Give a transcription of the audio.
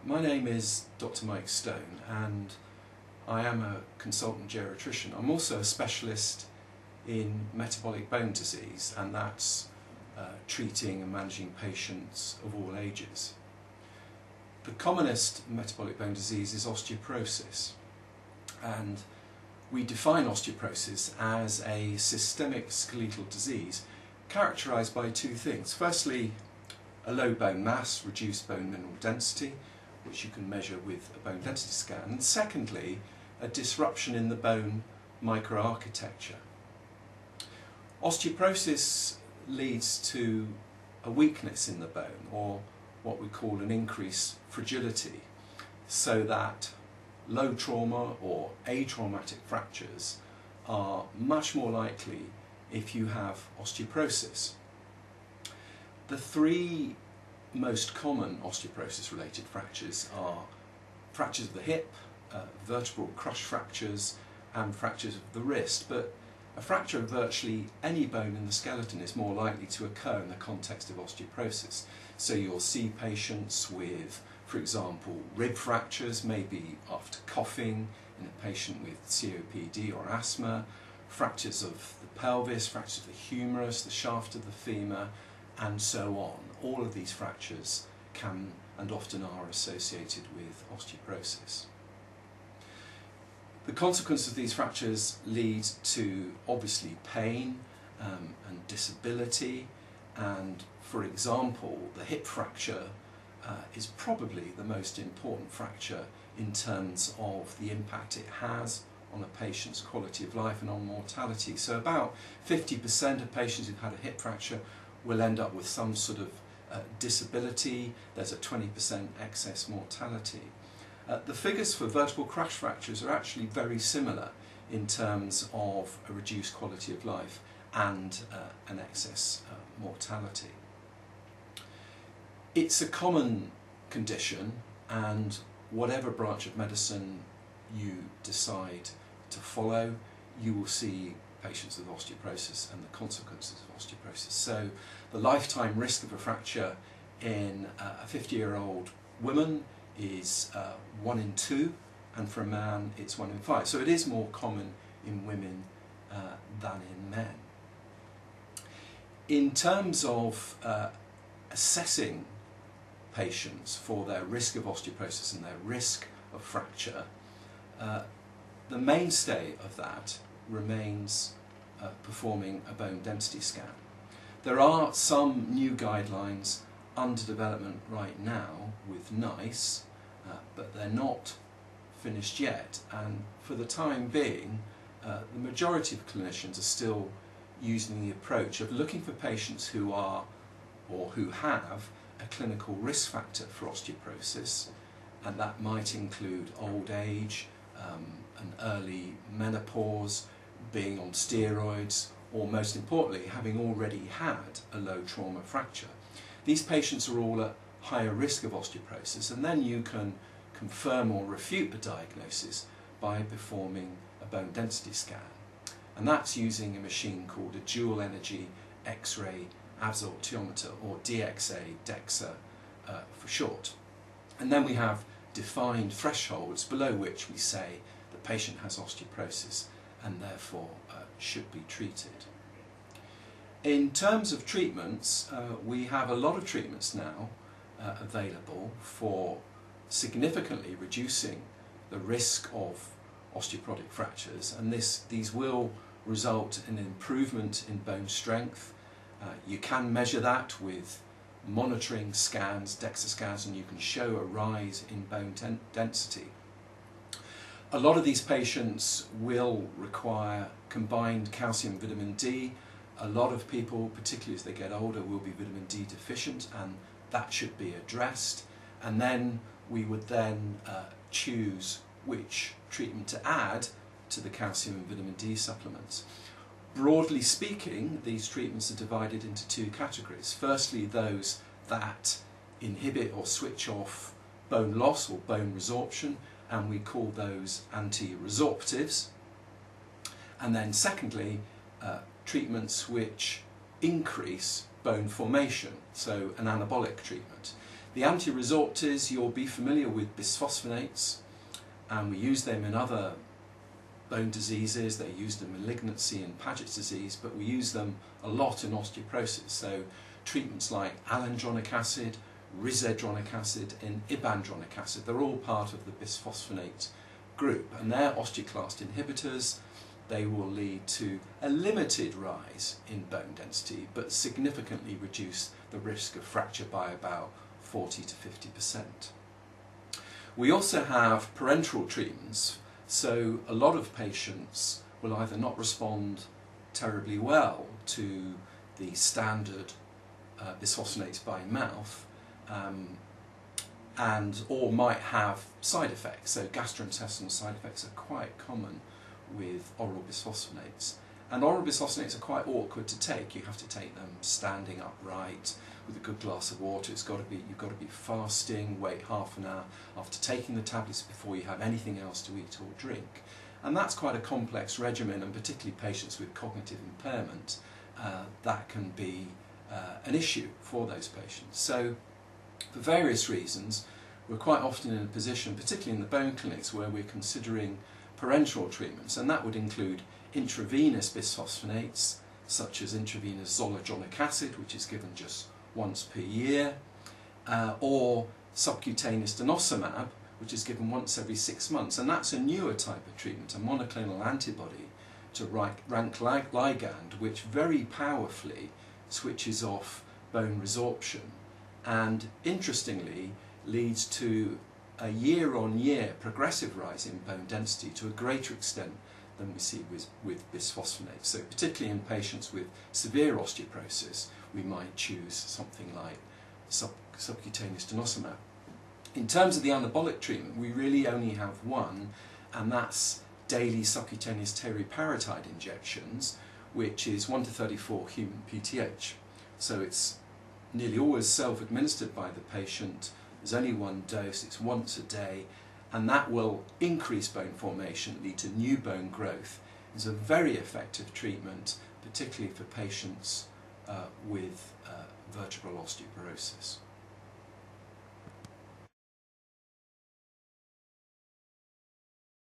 My name is Dr. Mike Stone and I am a consultant geriatrician. I'm also a specialist in metabolic bone disease, and that's treating and managing patients of all ages. The commonest metabolic bone disease is osteoporosis, and we define osteoporosis as a systemic skeletal disease characterised by two things. Firstly, a low bone mass, reduced bone mineral density, which you can measure with a bone density scan, and secondly, a disruption in the bone microarchitecture. Osteoporosis leads to a weakness in the bone, or what we call an increased fragility, so that low trauma or atraumatic fractures are much more likely if you have osteoporosis. The three most common osteoporosis related fractures are fractures of the hip, vertebral crush fractures and fractures of the wrist, but a fracture of virtually any bone in the skeleton is more likely to occur in the context of osteoporosis. So you'll see patients with, for example, rib fractures, maybe after coughing, in a patient with COPD or asthma, fractures of the pelvis, fractures of the humerus, the shaft of the femur, and so on. All of these fractures can and often are associated with osteoporosis. The consequences of these fractures lead to obviously pain and disability, and for example the hip fracture is probably the most important fracture in terms of the impact it has on a patient's quality of life and on mortality. So about 50% of patients who've had a hip fracture will end up with some sort of disability. There's a 20% excess mortality. The figures for vertebral crush fractures are actually very similar in terms of a reduced quality of life and an excess mortality. It's a common condition, and whatever branch of medicine you decide to follow, you will see patients with osteoporosis and the consequences of osteoporosis. So the lifetime risk of a fracture in a 50-year-old woman is 1 in 2, and for a man it's 1 in 5. So it is more common in women than in men. In terms of assessing patients for their risk of osteoporosis and their risk of fracture, the mainstay of that remains performing a bone density scan. There are some new guidelines under development right now with NICE, but they're not finished yet, and for the time being the majority of clinicians are still using the approach of looking for patients who are or who have a clinical risk factor for osteoporosis, and that might include old age, an early menopause, being on steroids, or most importantly having already had a low trauma fracture. These patients are all at higher risk of osteoporosis, and then you can confirm or refute the diagnosis by performing a bone density scan, and that's using a machine called a dual energy X-ray absorptiometer, or DXA for short. And then we have defined thresholds below which we say the patient has osteoporosis and therefore should be treated. In terms of treatments, we have a lot of treatments now available for significantly reducing the risk of osteoporotic fractures, and these will result in an improvement in bone strength. You can measure that with monitoring scans, DEXA scans, and you can show a rise in bone density. A lot of these patients will require combined calcium and vitamin D. A lot of people, particularly as they get older, will be vitamin D deficient, and that should be addressed. And then we would then choose which treatment to add to the calcium and vitamin D supplements. Broadly speaking, these treatments are divided into two categories. Firstly, those that inhibit or switch off bone loss or bone resorption, and we call those anti-resorptives. And then secondly, treatments which increase bone formation, so an anabolic treatment. The anti-resorptors, you'll be familiar with bisphosphonates, and we use them in other bone diseases. They're used in malignancy and Paget's disease, but we use them a lot in osteoporosis. So treatments like alendronic acid, risedronic acid and ibandronic acid, they're all part of the bisphosphonate group, and they're osteoclast inhibitors. They will lead to a limited rise in bone density, but significantly reduce the risk of fracture by about 40 to 50%. We also have parenteral treatments, so a lot of patients will either not respond terribly well to the standard bisphosphonates by mouth, or might have side effects. So gastrointestinal side effects are quite common with oral bisphosphonates, and oral bisphosphonates are quite awkward to take. You have to take them standing upright with a good glass of water. You've got to be fasting, wait half an hour after taking the tablets before you have anything else to eat or drink, and that's quite a complex regimen, and particularly patients with cognitive impairment, that can be an issue for those patients. So for various reasons, we're quite often in a position, particularly in the bone clinics, where we're considering parenteral treatments, and that would include intravenous bisphosphonates, such as intravenous zoledronic acid, which is given just once per year, or subcutaneous denosumab, which is given once every 6 months, and that's a newer type of treatment, a monoclonal antibody to rank ligand, which very powerfully switches off bone resorption, and interestingly leads to a year-on-year progressive rise in bone density to a greater extent than we see with bisphosphonates. So particularly in patients with severe osteoporosis, we might choose something like subcutaneous denosumab. In terms of the anabolic treatment, we really only have one, and that's daily subcutaneous teriparatide injections, which is 1 to 34 human PTH. So it's nearly always self-administered by the patient. There's only one dose, it's once a day, and that will increase bone formation, lead to new bone growth. It's a very effective treatment, particularly for patients with vertebral osteoporosis.